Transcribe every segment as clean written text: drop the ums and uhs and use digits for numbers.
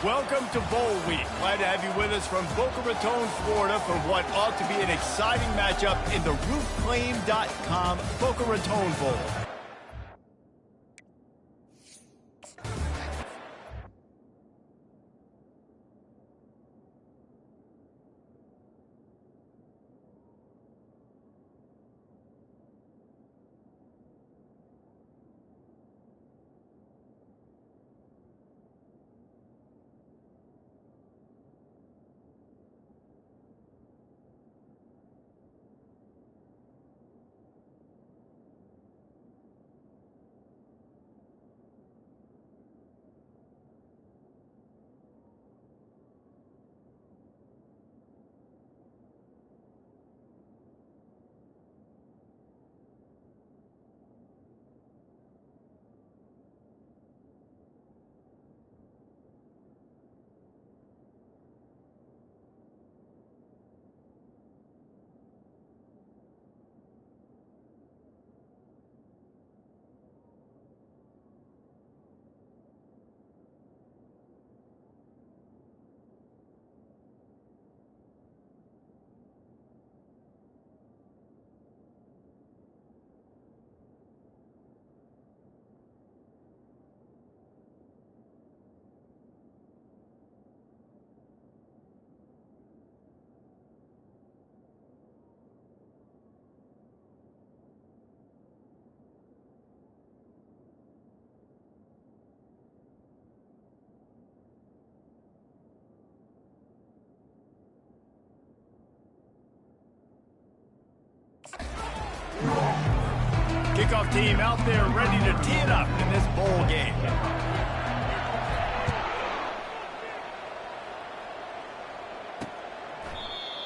Welcome to Bowl Week. Glad to have you with us from Boca Raton, Florida for what ought to be an exciting matchup in the roofclaim.com Boca Raton Bowl. Kickoff team out there ready to tee it up in this bowl game.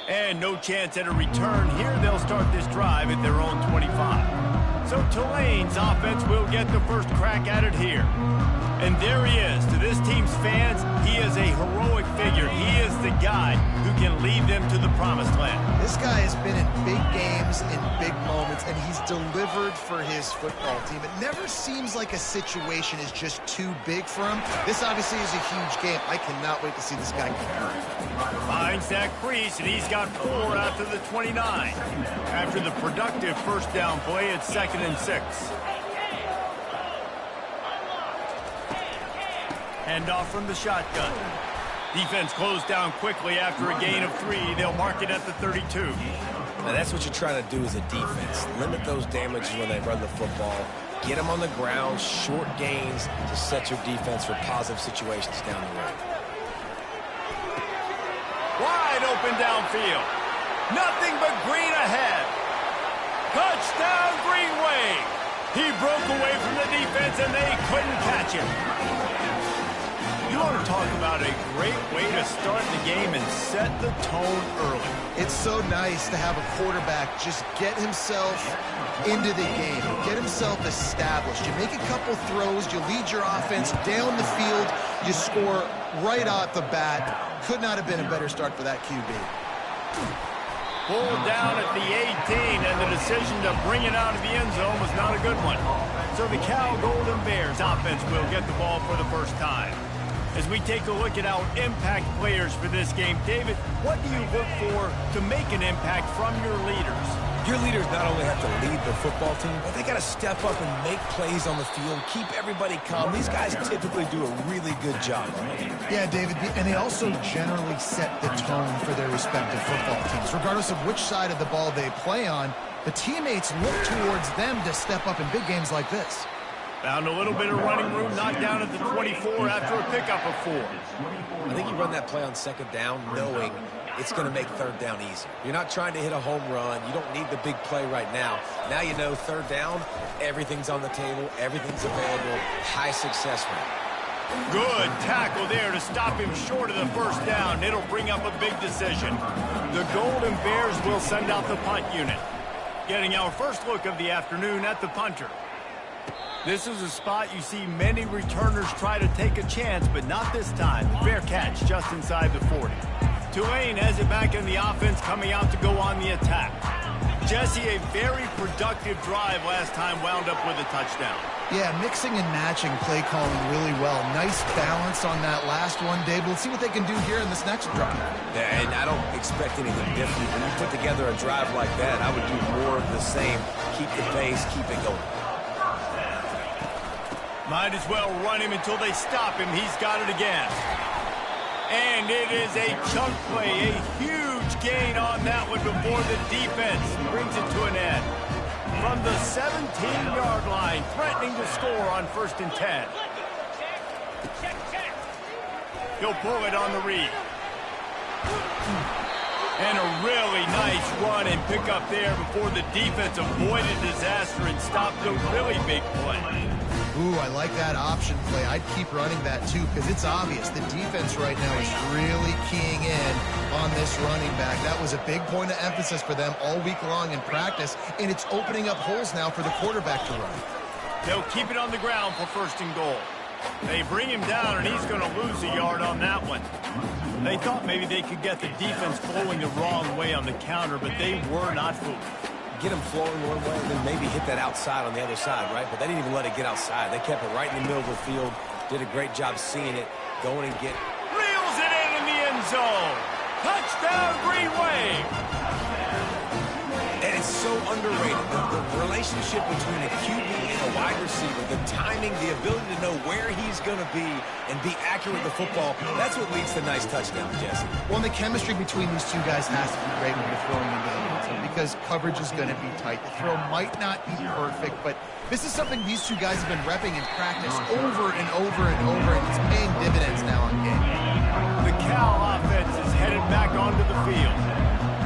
And no chance at a return here. They'll start this drive at their own 25. So Tulane's offense will get the first crack at it here. And there he is. To this team's fans, he is a heroic figure. He is the guy who can lead them to the promised land. This guy has been in big games, in big moments, and he's delivered for his football team. It never seems like a situation is just too big for him. This obviously is a huge game. I cannot wait to see this guy convert. Finds that crease, and he's got 4 after the 29. After the productive first down play, it's 2nd and 6. Hand off from the shotgun. Defense closed down quickly after a gain of 3. They'll mark it at the 32. Now that's what you're trying to do as a defense. Limit those damages when they run the football. Get them on the ground, short gains to set your defense for positive situations down the road. Wide open downfield. Nothing but green ahead. Touchdown, Green Wave. He broke away from the defense and they couldn't catch him. You want to talk about a great way to start the game and set the tone early. It's so nice to have a quarterback just get himself into the game, get himself established. You make a couple throws, you lead your offense down the field, you score right off the bat. Could not have been a better start for that QB. Pulled down at the 18, and the decision to bring it out of the end zone was not a good one. So the Cal Golden Bears offense will get the ball for the first time. As we take a look at our impact players for this game, David, what do you look for to make an impact from your leaders? Your leaders not only have to lead the football team, but they got to step up and make plays on the field, keep everybody calm. These guys typically do a really good job. Yeah, David, and they also generally set the tone for their respective football teams. Regardless of which side of the ball they play on, the teammates look towards them to step up in big games like this. Found a little bit of running room, knocked down at the 24 after a pickup of 4. I think you run that play on 2nd down knowing it's going to make 3rd down easy. You're not trying to hit a home run. You don't need the big play right now. Now you know 3rd down, everything's on the table, everything's available, high success rate. Good tackle there to stop him short of the first down. It'll bring up a big decision. The Golden Bears will send out the punt unit. Getting our first look of the afternoon at the punter. This is a spot you see many returners try to take a chance, but not this time. The fair catch just inside the 40. Tulane has it back in the offense, coming out to go on the attack. Jesse, a very productive drive last time wound up with a touchdown. Yeah, mixing and matching play calling really well. Nice balance on that last one, Dave. Let's see what they can do here in this next drive. Yeah, and I don't expect anything different. When you put together a drive like that, I would do more of the same. Keep the pace, keep it going. Might as well run him until they stop him. He's got it again. And it is a chunk play, a huge gain on that one before the defense brings it to an end. From the 17-yard line, threatening to score on 1st and 10. He'll pull it on the read. And a really nice run and pick up there before the defense avoided disaster and stopped a really big play. Ooh, I like that option play. I'd keep running that too because it's obvious the defense right now is really keying in on this running back. That was a big point of emphasis for them all week long in practice, and it's opening up holes now for the quarterback to run. They'll keep it on the ground for 1st and goal. They bring him down, and he's going to lose a yard on that one. They thought maybe they could get the defense flowing the wrong way on the counter, but they were not fooled. Get them flowing one way, and then maybe hit that outside on the other side, right? But they didn't even let it get outside. They kept it right in the middle of the field, did a great job seeing it, going and get. Reels it in the end zone. Touchdown, Green Wave. And it's so underrated. The relationship between a QB and a wide receiver, the timing, the ability to know where he's going to be and be accurate with the football, that's what leads to nice touchdowns, Jesse. Well, and the chemistry between these two guys has to be great when you're throwing into the end zone because coverage is going to be tight. The throw might not be perfect, but this is something these two guys have been repping in practice over and over and over, and it's paying dividends now on game. The Cal offense is headed back onto the field.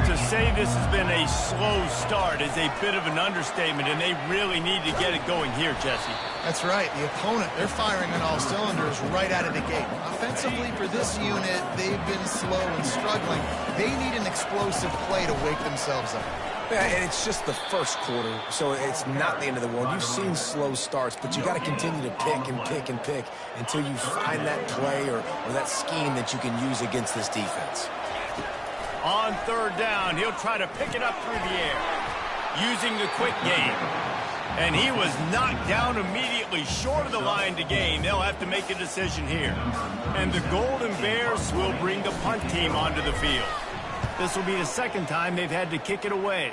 To say this has been a slow start is a bit of an understatement, and they really need to get it going here, Jesse. That's right. The opponent, they're firing on all cylinders right out of the gate. Offensively, for this unit, they've been slow and struggling. They need an explosive play to wake themselves up. Yeah, and it's just the first quarter, so it's not the end of the world. You've seen slow starts, but you got to continue to pick and pick and pick until you find that play or that scheme that you can use against this defense. On 3rd down, he'll try to pick it up through the air, using the quick game. And he was knocked down immediately short of the line to gain. They'll have to make a decision here. And the Golden Bears will bring the punt team onto the field. This will be the 2nd time they've had to kick it away.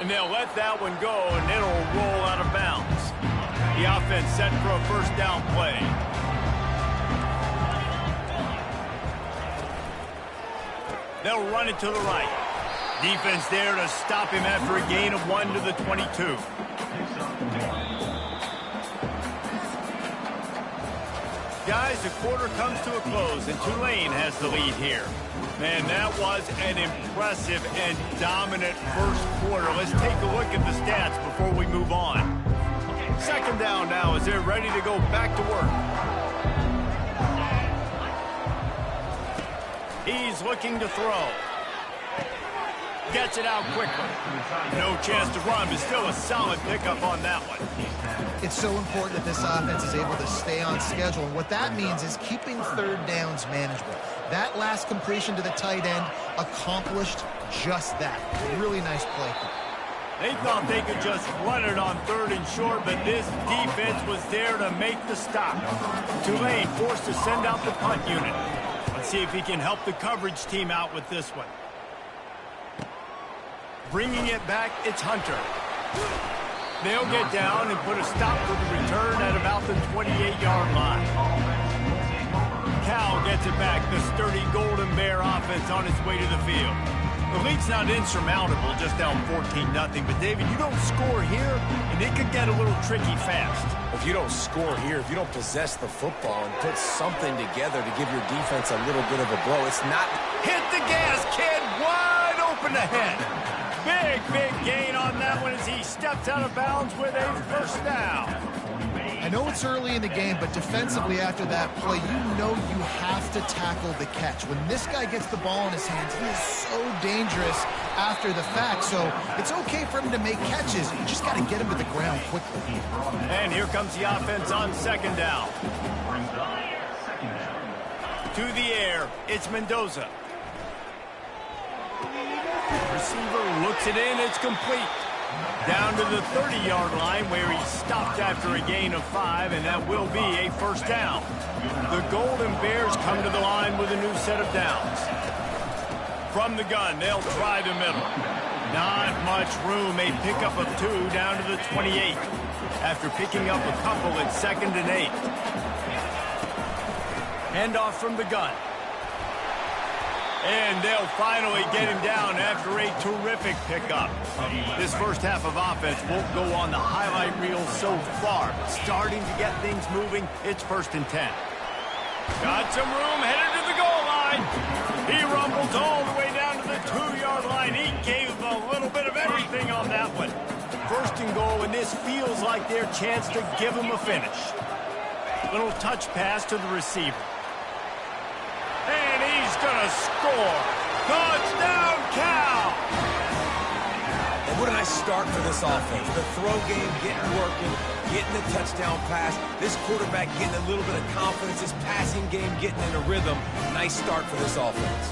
And they'll let that one go, and it'll roll out of bounds. The offense set for a 1st down play. They'll run it to the right. Defense there to stop him after a gain of 1 to the 22. Guys, the quarter comes to a close, and Tulane has the lead here. Man, that was an impressive and dominant first quarter. Let's take a look at the stats before we move on. 2nd down now as they're ready to go back to work. He's looking to throw. Gets it out quickly. No chance to run, but still a solid pickup on that one. It's so important that this offense is able to stay on schedule. And what that means is keeping 3rd downs manageable. That last completion to the tight end accomplished just that. Really nice play. They thought they could just run it on 3rd and short, but this defense was there to make the stop. Tulane forced to send out the punt unit. Let's see if he can help the coverage team out with this one. Bringing it back, it's Hunter. They'll get down and put a stop for the return at about the 28-yard line. Cal gets it back, the sturdy Golden Bear offense on its way to the field. The lead's not insurmountable, just down 14-0. But, David, you don't score here, and it could get a little tricky fast. If you don't score here, if you don't possess the football and put something together to give your defense a little bit of a blow, it's not. Hit the gas, kid. Wide open ahead. Big gain on that one as he steps out of bounds with a 1st down. I know it's early in the game, but defensively after that play, you know you have to tackle the catch. When this guy gets the ball in his hands, he is so dangerous after the fact. So it's okay for him to make catches. You just got to get him to the ground quickly. And here comes the offense on 2nd down. To the air, it's Mendoza. Receiver looks it in. It's complete. Down to the 30-yard line where he stopped after a gain of 5, and that will be a first down. The Golden Bears come to the line with a new set of downs. From the gun, they'll try the middle. Not much room. A pickup of 2 down to the 28 after picking up a couple at 2nd and 8. Handoff from the gun. And they'll finally get him down after a terrific pickup. This first half of offense won't go on the highlight reel so far. Starting to get things moving. It's 1st and 10. Got some room, headed to the goal line. He rumbles all the way down to the 2-yard line. He gave a little bit of everything on that one. 1st and goal, and this feels like their chance to give him a finish. Little touch pass to the receiver. And he's going to score. Touchdown, Cal! And what a nice start for this offense. The throw game getting working, getting the touchdown pass. This quarterback getting a little bit of confidence. This passing game getting in a rhythm. Nice start for this offense.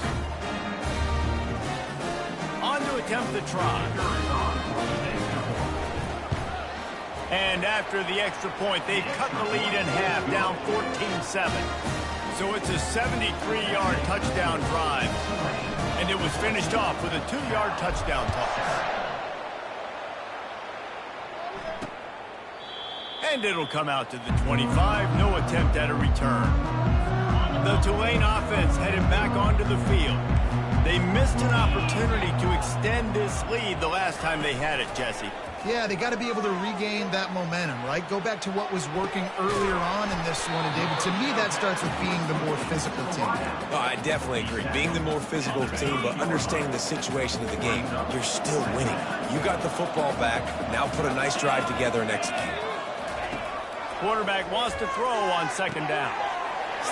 On to attempt the try. And after the extra point, they've cut the lead in half, down 14-7. So it's a 73-yard touchdown drive. And it was finished off with a 2-yard touchdown toss. And it'll come out to the 25. No attempt at a return. The Tulane offense headed back onto the field. They missed an opportunity to extend this lead the last time they had it, Jesse. Yeah, they got to be able to regain that momentum, right? Go back to what was working earlier on in this one. And, David, to me, that starts with being the more physical team. Oh, I definitely agree. Being the more physical team, but understanding the situation of the game, you're still winning. You got the football back. Now put a nice drive together and execute. Quarterback wants to throw on 2nd down.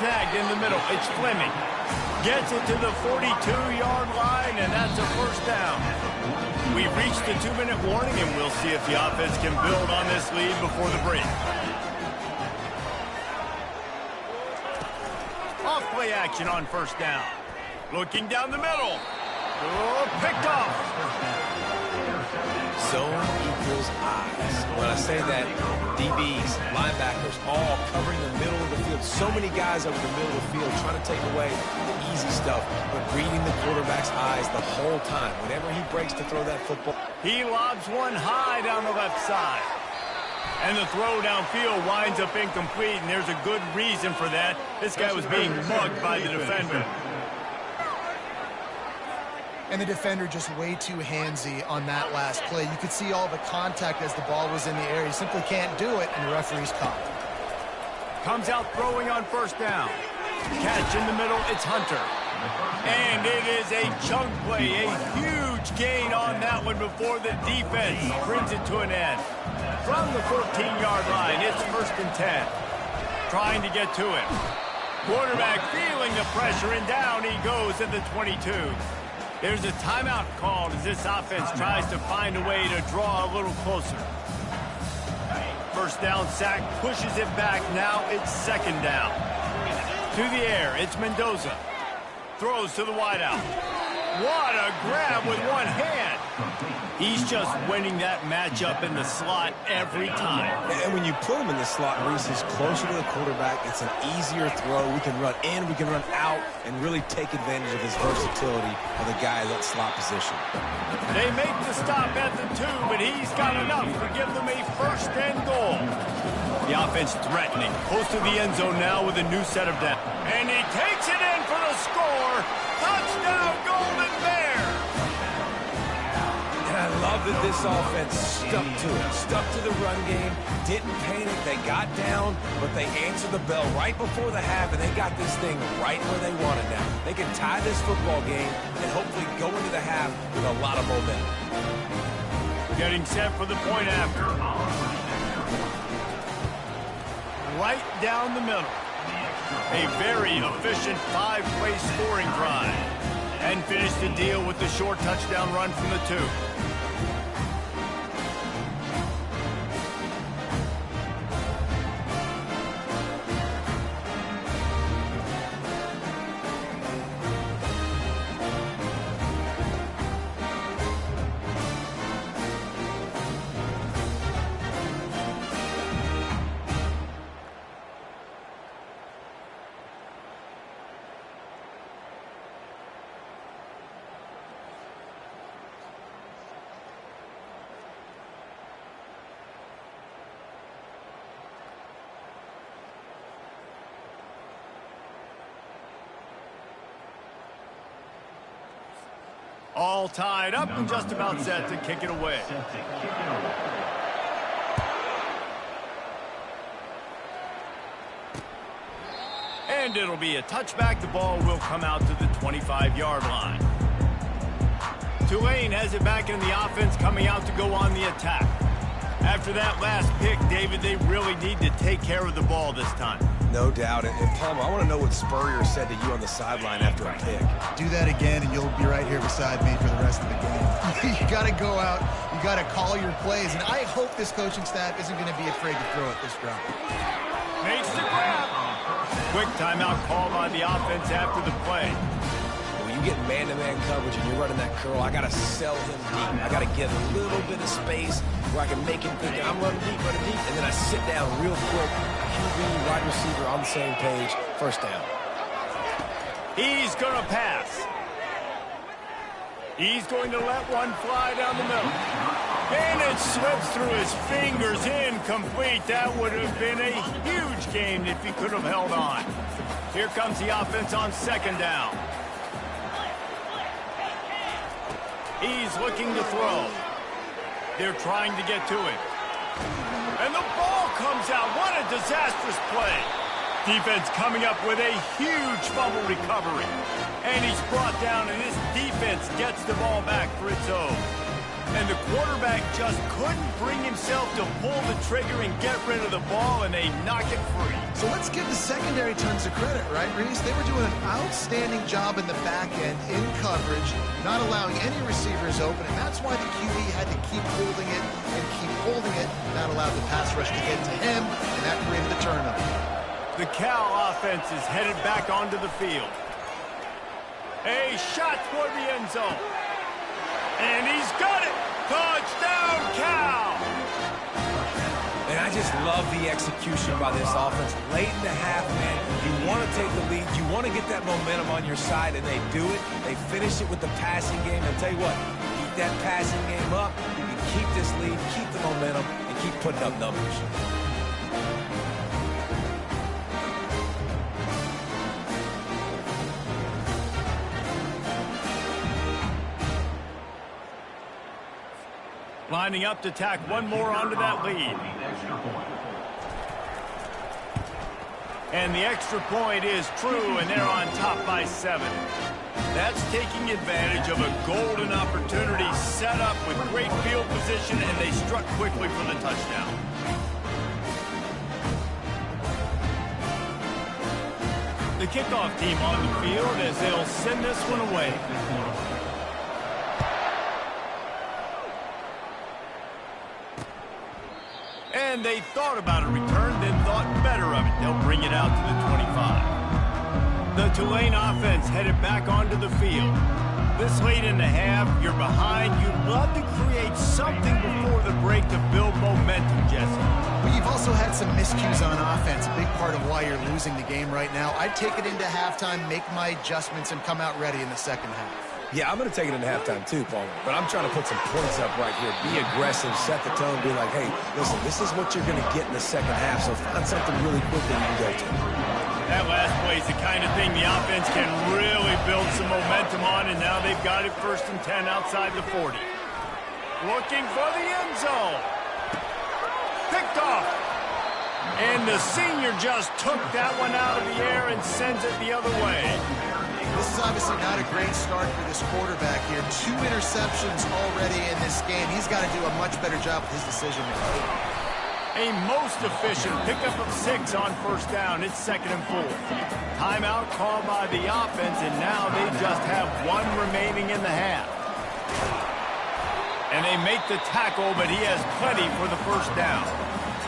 Snagged in the middle. It's Fleming. Gets it to the 42-yard line, and that's a 1st down. We've reached the 2-minute warning, and we'll see if the offense can build on this lead before the break. Off play action on 1st down. Looking down the middle. Oh, picked off. Zone equals eyes. When I say that, DBs, linebackers, all covering the middle of the field. So many guys over the middle of the field trying to take away the easy stuff, but reading the quarterback's eyes the whole time. Whenever he breaks to throw that football. He lobs one high down the left side. And the throw downfield winds up incomplete, and there's a good reason for that. This guy was being mugged by the defender. And the defender just way too handsy on that last play. You could see all the contact as the ball was in the air. He simply can't do it, and the referee's caught. Comes out throwing on 1st down. Catch in the middle, it's Hunter. And it is a chunk play, a huge gain on that one before the defense brings it to an end. From the 14-yard line, it's 1st and 10. Trying to get to it. Quarterback feeling the pressure, and down he goes at the 22. There's a timeout called as this offense tries to find a way to draw a little closer. 1st down sack, pushes it back. Now it's 2nd down. To the air, it's Mendoza. Throws to the wideout. What a grab with one hand. He's just winning that matchup in the slot every time. And when you put him in the slot, Reese is closer to the quarterback. It's an easier throw. We can run in, we can run out, and really take advantage of his versatility of the guy in that slot position. They make the stop at the 2, but he's got enough to give them a 1st and goal. The offense threatening. Close to the end zone now with a new set of downs. And he takes it in for the score. Touchdown, Golden Bears! And I love that this offense stuck to it. Stuck to the run game. Didn't panic. They got down, but they answered the bell right before the half, and they got this thing right where they want it now. They can tie this football game and hopefully go into the half with a lot of momentum. Getting set for the point after. Right down the middle. A very efficient 5-play scoring drive. And finish the deal with the short touchdown run from the 2. All tied up and just about set to kick it away. And it'll be a touchback. The ball will come out to the 25-yard line. Tulane has it back in the offense, coming out to go on the attack. After that last pick, David, they really need to take care of the ball this time. No doubt. And Palmer, I want to know what Spurrier said to you on the sideline after a pick. Do that again, and you'll be right here beside me for the rest of the game. You got to go out. You got to call your plays. And I hope this coaching staff isn't going to be afraid to throw it this round. Makes the grab. Quick timeout call by the offense after the play. When you get man-to-man coverage and you're running that curl, I got to sell him deep. I got to get a little bit of space where I can make him think I'm running deep, and then I sit down real quick. QB, wide receiver on the same page. First down. He's going to pass. He's going to let one fly down the middle. And it slips through his fingers, incomplete. That would have been a huge gain if he could have held on. Here comes the offense on second down. He's looking to throw. They're trying to get to it. And the ball comes out. What a disastrous play. Defense coming up with a huge fumble recovery. And he's brought down, and his defense gets the ball back for its own. And the quarterback just couldn't bring himself to pull the trigger and get rid of the ball, and they knock it free. So let's give the secondary tons of credit, right, Reese? They were doing an outstanding job in the back end, in coverage, not allowing any receivers open, and that's why the QB had to keep holding it and keep holding it. That allowed the pass rush to get to him, and that created the turnover. The Cal offense is headed back onto the field. A shot toward the end zone. And he's got it! Touchdown, Cal! And I just love the execution by this offense. Late in the half, man, you want to take the lead. You want to get that momentum on your side, and they do it. They finish it with the passing game. And tell you what, keep that passing game up. You can keep this lead, keep the momentum, and keep putting up numbers. Lining up to tack one more onto that lead. And the extra point is true, and they're on top by 7. That's taking advantage of a golden opportunity set up with great field position, and they struck quickly for the touchdown. The kickoff team on the field as they'll send this one away. And they thought about a return, then thought better of it. They'll bring it out to the 25. The Tulane offense headed back onto the field. This late in the half, you're behind. You'd love to create something before the break to build momentum, Jesse. Well, you've also had some miscues on offense, a big part of why you're losing the game right now. I'd take it into halftime, make my adjustments, and come out ready in the second half. Yeah, I'm going to take it into halftime too, Palmer. But I'm trying to put some points up right here. Be aggressive, set the tone, be like, hey, listen, this is what you're going to get in the second half, so find something really quick that you can go to. That last play is the kind of thing the offense can really build some momentum on, and now they've got it 1st and 10 outside the 40. Looking for the end zone. Picked off. And the senior just took that one out of the air and sends it the other way. This is obviously not a great start for this quarterback here. 2 interceptions already in this game. He's got to do a much better job with his decision-making. A most efficient pickup of 6 on 1st down. It's 2nd and 4. Timeout called by the offense, and now they just have 1 remaining in the half. And they make the tackle, but he has plenty for the 1st down.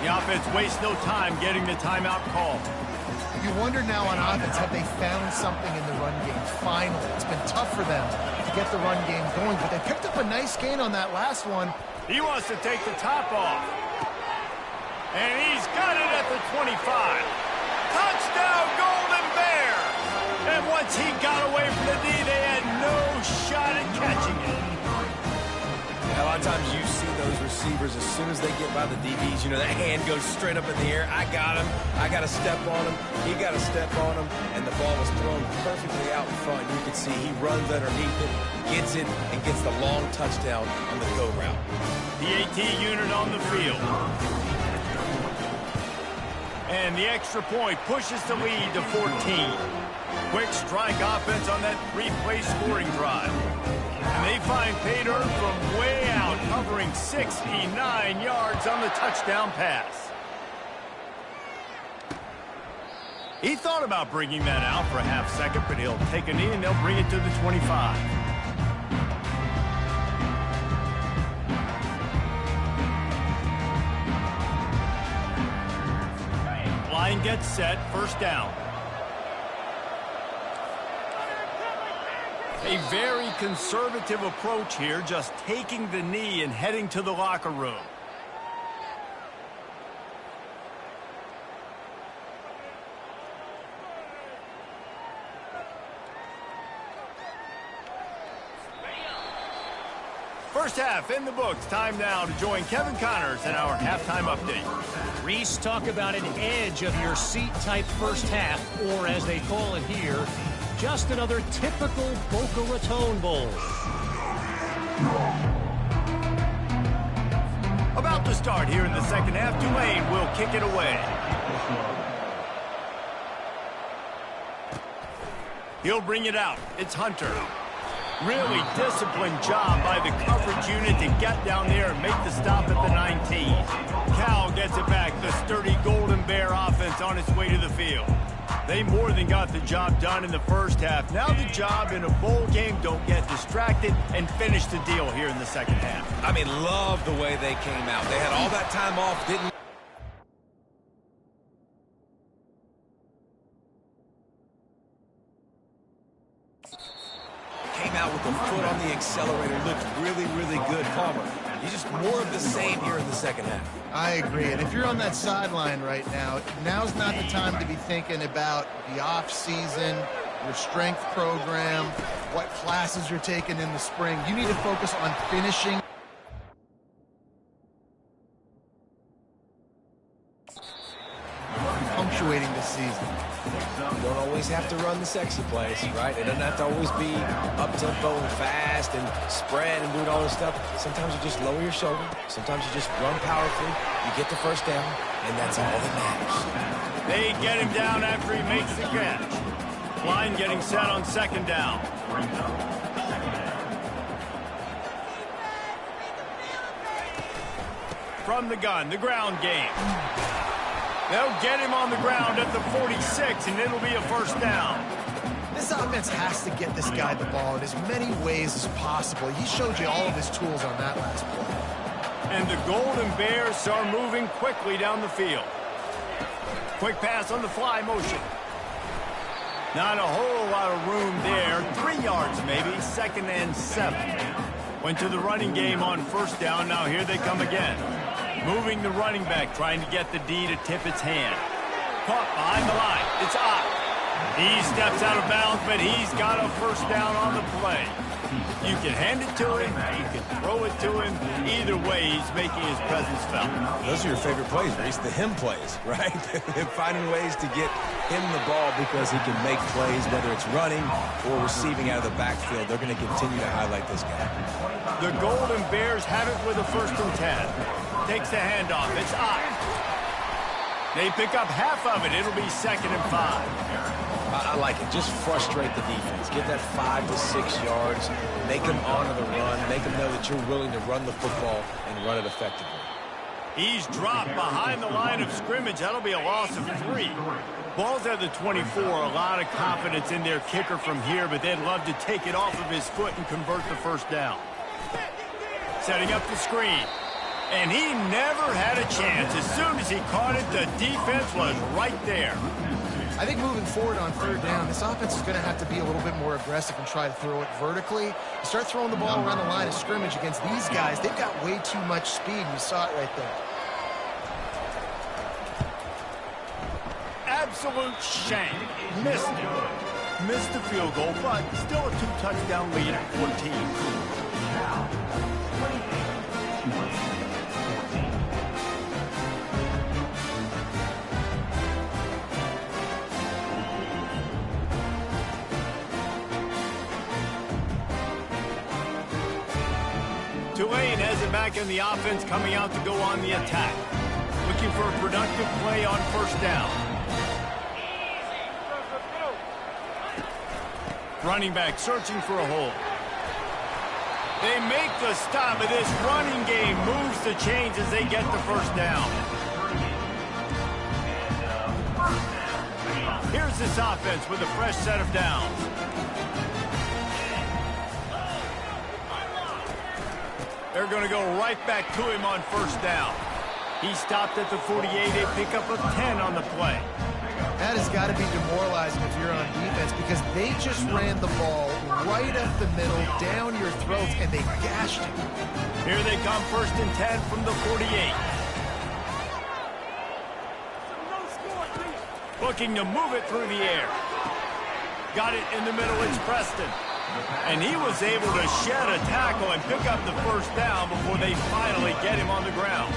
The offense wastes no time getting the timeout call. You wonder now on offense, have they found something in the run game? Finally, it's been tough for them to get the run game going, but they picked up a nice gain on that last one. He wants to take the top off. And he's got it at the 25. Touchdown, Golden Bears! And once he got away from the D, they had no shot at catching it. A lot of times you see those receivers, as soon as they get by the DBs, you know, that hand goes straight up in the air. I got him. I got to step on him. He got to step on him. And the ball was thrown perfectly out in front. You can see he runs underneath it, gets it, and gets the long touchdown on the go route. The AT unit on the field. And the extra point pushes the lead to 14. Quick strike offense on that three-play scoring drive. And they find pay dirt from way out, covering 69 yards on the touchdown pass. He thought about bringing that out for a half second, but he'll take a knee and they'll bring it to the 25. Line gets set, first down. A very conservative approach here, just taking the knee and heading to the locker room. First half in the books. Time now to join Kevin Connors in our halftime update. Reese, talk about an edge of your seat type first half, or as they call it here, just another typical Boca Raton Bowl. About to start here in the second half. Tulane will kick it away. He'll bring it out. It's Hunter. Really disciplined job by the coverage unit to get down there and make the stop at the 19. Cal gets it back. The sturdy Golden Bear offense on its way to the field. They more than got the job done in the first half. Now the job in a bowl game, don't get distracted and finish the deal here in the second half. I mean, love the way they came out. They had all that time off, didn't out with the foot on the accelerator, looked really, really good. Palmer, he's just more of the same here in the second half. I agree, and if you're on that sideline right now, now's not the time to be thinking about the off-season, your strength program, what classes you're taking in the spring. You need to focus on finishing. Punctuating the season. You don't always have to run the sexy plays, right? It doesn't have to always be up-tempo and fast and spread and doing all this stuff. Sometimes you just lower your shoulder. Sometimes you just run powerfully. You get the first down, and that's all that matters. They get him down after he makes the catch. Line getting set on second down. From the gun, the ground game. They'll get him on the ground at the 46, and it'll be a first down. This offense has to get this guy the ball in as many ways as possible. He showed you all of his tools on that last play. And the Golden Bears are moving quickly down the field. Quick pass on the fly motion. Not a whole lot of room there. 3 yards maybe, second and 7. Went to the running game on first down. Now here they come again. Moving the running back, trying to get the D to tip its hand. Caught behind the line. It's Ott. He steps out of bounds, but he's got a first down on the play. You can hand it to him. You can throw it to him. Either way, he's making his presence felt. Those are your favorite plays, Reese, the him plays, right? Finding ways to get him the ball because he can make plays, whether it's running or receiving out of the backfield. They're going to continue to highlight this guy. The Golden Bears have it with a 1st and 10. Takes the handoff. It's Ott. They pick up half of it. It'll be 2nd and 5. I like it. Just frustrate the defense. Get that 5 to 6 yards. Make them honor the run. Make them know that you're willing to run the football and run it effectively. He's dropped behind the line of scrimmage. That'll be a loss of 3. Ball's at the 24. A lot of confidence in their kicker from here, but they'd love to take it off of his foot and convert the first down. Setting up the screen. And he never had a chance. As soon as he caught it, the defense was right there. I think moving forward on 3rd down, this offense is going to have to be a little bit more aggressive and try to throw it vertically. You start throwing the ball around the line of scrimmage against these guys, they've got way too much speed. You saw it right there. Absolute shame. Missed it. Missed the field goal, but still a 2-touchdown lead at 14. back in the offense coming out to go on the attack. Looking for a productive play on first down. Running back searching for a hole. They make the stop, but this running game moves the chains as they get the first down. Here's this offense with a fresh set of downs. They're going to go right back to him on first down. He stopped at the 48, a pickup of 10 on the play. That has got to be demoralizing if you're on defense because they just ran the ball right up the middle, down your throats, and they gashed you. Here they come, 1st and 10 from the 48. Looking to move it through the air. Got it in the middle, it's Preston. And he was able to shed a tackle and pick up the first down before they finally get him on the ground.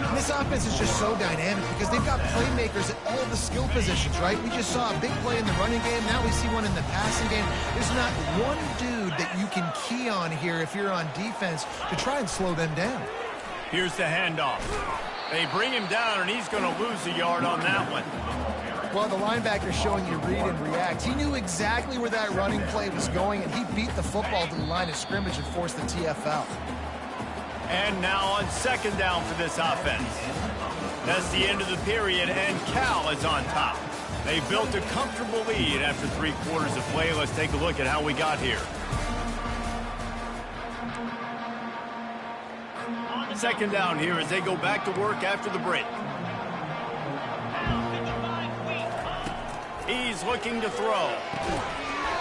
And this offense is just so dynamic because they've got playmakers at all the skill positions, right? We just saw a big play in the running game. Now we see one in the passing game. There's not one dude that you can key on here if you're on defense to try and slow them down. Here's the handoff. They bring him down, and he's going to lose a yard on that one. Well, the linebacker's showing you read and react. He knew exactly where that running play was going, and he beat the football to the line of scrimmage and forced the TFL. And now on 2nd down for this offense. That's the end of the period, and Cal is on top. They built a comfortable lead after 3 quarters of play. Let's take a look at how we got here. 2nd down here as they go back to work after the break. He's looking to throw.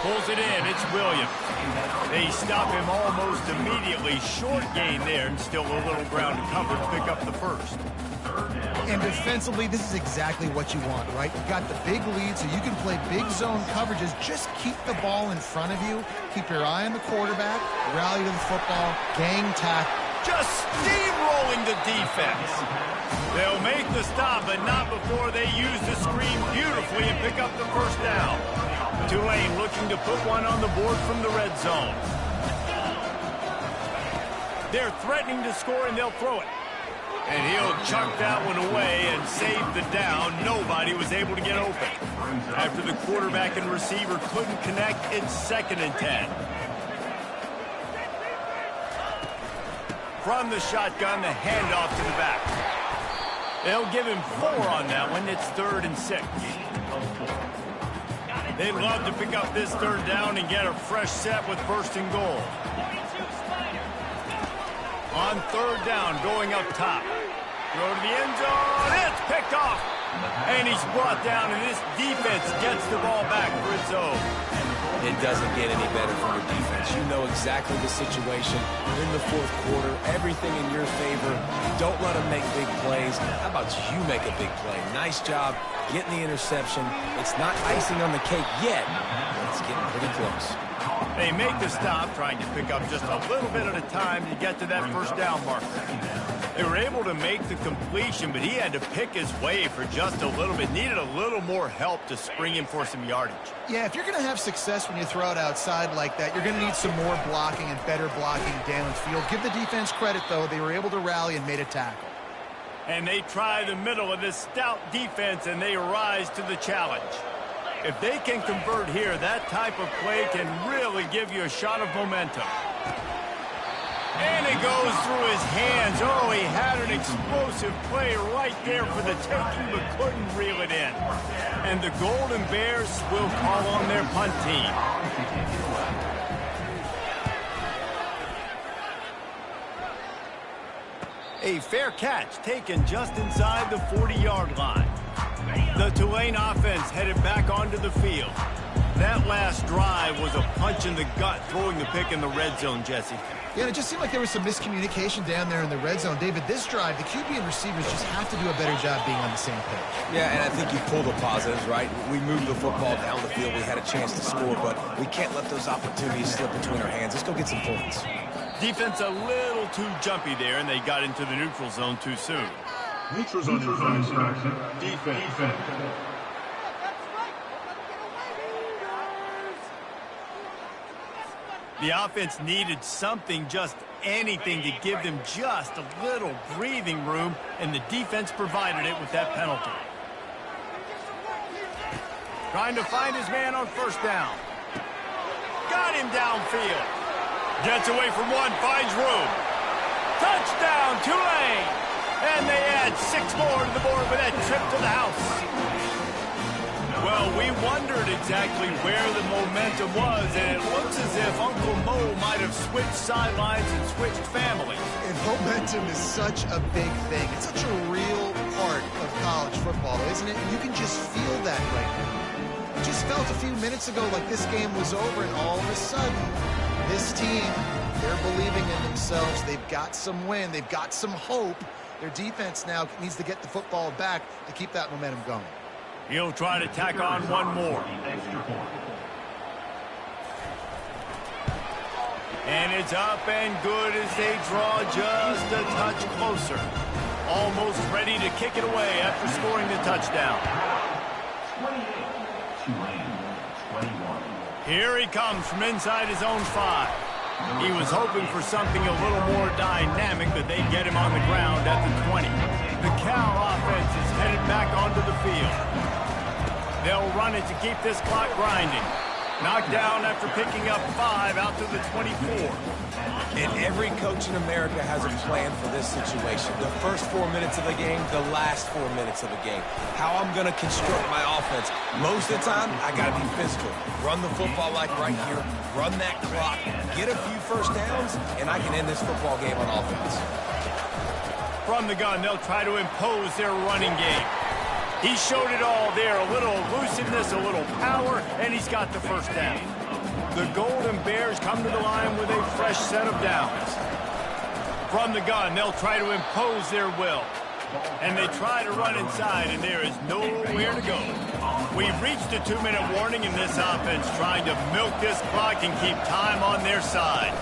Pulls it in. It's Williams. They stop him almost immediately. Short gain there, and still a little ground to cover to pick up the first. And defensively, this is exactly what you want, right? You've got the big lead, so you can play big zone coverages. Just keep the ball in front of you. Keep your eye on the quarterback. Rally to the football. Gang tackle. Just steamrolling the defense. They'll make the stop, but not before they use the screen beautifully and pick up the first down. Tulane looking to put one on the board from the red zone. They're threatening to score, and they'll throw it. And he'll chuck that one away and save the down. Nobody was able to get open. After the quarterback and receiver couldn't connect, it's 2nd and 10. From the shotgun, the handoff to the back. They'll give him 4 on that one. It's 3rd and 6. They'd love to pick up this 3rd down and get a fresh set with 1st and goal. On 3rd down, going up top. Throw to the end zone. It's picked off. And he's brought down, and this defense gets the ball back for its own. It doesn't get any better from your defense. You know exactly the situation in the 4th quarter. Everything in your favor. Don't let them make big plays. How about you make a big play? Nice job getting the interception. It's not icing on the cake yet, but it's getting pretty close. They make the stop, trying to pick up just a little bit at a time to get to that 1st down marker. They were able to make the completion, but he had to pick his way for just a little bit. Needed a little more help to spring him for some yardage. Yeah, if you're going to have success when you throw it outside like that, you're going to need some more blocking and better blocking downfield. Give the defense credit, though. They were able to rally and made a tackle. And they try the middle of this stout defense, and they rise to the challenge. If they can convert here, that type of play can really give you a shot of momentum. And it goes through his hands. Oh, he had an explosive play right there for the taking, but couldn't reel it in. And the Golden Bears will call on their punt team. A fair catch taken just inside the 40-yard line. The Tulane offense headed back onto the field. That last drive was a punch in the gut, throwing the pick in the red zone, Jesse. Yeah, it just seemed like there was some miscommunication down there in the red zone. David, this drive, the QB and receivers just have to do a better job being on the same page. Yeah, and I think you pull the positives, right? We moved the football down the field. We had a chance to score, but we can't let those opportunities slip between our hands. Let's go get some points. Defense a little too jumpy there, and they got into the neutral zone too soon. Neutral zone defense. The offense needed something, just anything, to give them just a little breathing room, and the defense provided it with that penalty. Trying to find his man on first down. Got him downfield. Gets away from one, finds room. Touchdown, Tulane! And they add 6 more to the board with that trip to the house. Well, we wondered exactly where the momentum was, and it looks as if Uncle Mo might have switched sidelines and switched families. And momentum is such a big thing. It's such a real part of college football, isn't it? And you can just feel that right now. It just felt a few minutes ago like this game was over, and all of a sudden, this team, they're believing in themselves. They've got some wind. They've got some hope. Their defense now needs to get the football back to keep that momentum going. He'll try to tack on one more. And it's up and good as they draw just a touch closer. Almost ready to kick it away after scoring the touchdown. Here he comes from inside his own 5. He was hoping for something a little more dynamic, but they get him on the ground at the 20. The Cal offense is headed back onto the field. They'll run it to keep this clock grinding. Knocked down after picking up 5 out to the 24. And every coach in America has a plan for this situation. The first 4 minutes of the game, the last 4 minutes of the game. How I'm going to construct my offense. Most of the time, I got to be physical. Run the football like right here. Run that clock. Get a few first downs, and I can end this football game on offense. From the gun, they'll try to impose their running game. He showed it all there, a little elusiveness, a little power, and he's got the first down. The Golden Bears come to the line with a fresh set of downs. From the gun, they'll try to impose their will. And they try to run inside, and there is nowhere to go. We've reached a 2-minute warning in this offense, trying to milk this clock and keep time on their side.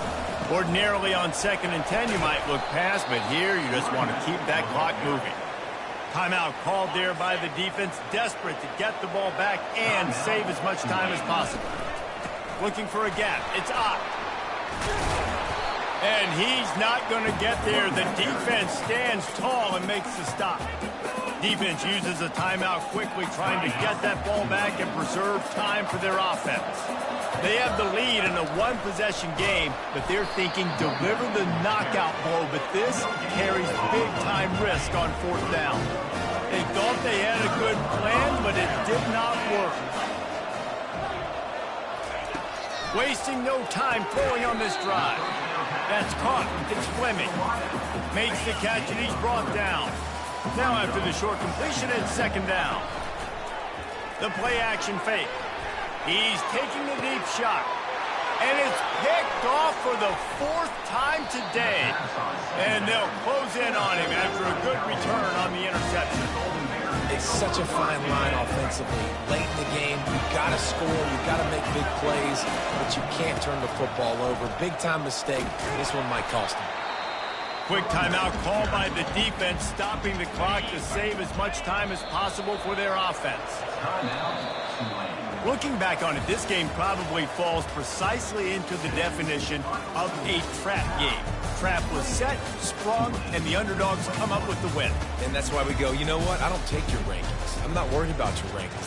Ordinarily on 2nd and 10, you might look past, but here you just want to keep that clock moving. Timeout called there by the defense, desperate to get the ball back and save as much time as possible. Looking for a gap. It's Ott. And he's not going to get there. The defense stands tall and makes the stop. Defense uses a timeout quickly, trying to get that ball back and preserve time for their offense. They have the lead in a 1-possession game, but they're thinking deliver the knockout blow, but this carries big-time risk on 4th down. They thought they had a good plan, but it did not work. Wasting no time throwing on this drive. That's caught. It's Fleming. Makes the catch, and he's brought down. Now after the short completion, it's 2nd down. The play-action fake. He's taking the deep shot. And it's picked off for the 4th time today. And they'll close in on him after a good return on the interception. It's such a fine line offensively. Late in the game, you've got to score, you've got to make big plays, but you can't turn the football over. Big-time mistake. This one might cost them. Quick timeout called by the defense, stopping the clock to save as much time as possible for their offense. Looking back on it, this game probably falls precisely into the definition of a trap game. Trap was set, sprung, and the underdogs come up with the win. And that's why we go, you know what? I don't take your rankings. I'm not worried about your rankings.